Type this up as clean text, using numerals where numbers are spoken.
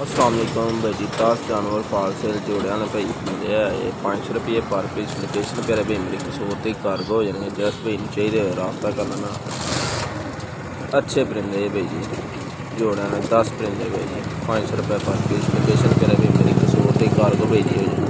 अस्सलाम वालेकुम भाई जी। 10 जानवर फाल सेल जोड़े ने भाई मिले है 500 रुपये पर पीस। लोकेशन प्यारे भाई मेरी कसौर कार्गो हो जाने जस्ट भाई चाहिए रास्ता करना अच्छे परिंदे भाई जी। जोड़े ने 10 परिंदे भाई जी 500 रुपये पर पीस। लोकेशन प्यारे भाई मेरी कसौर कार्गो भाई जी।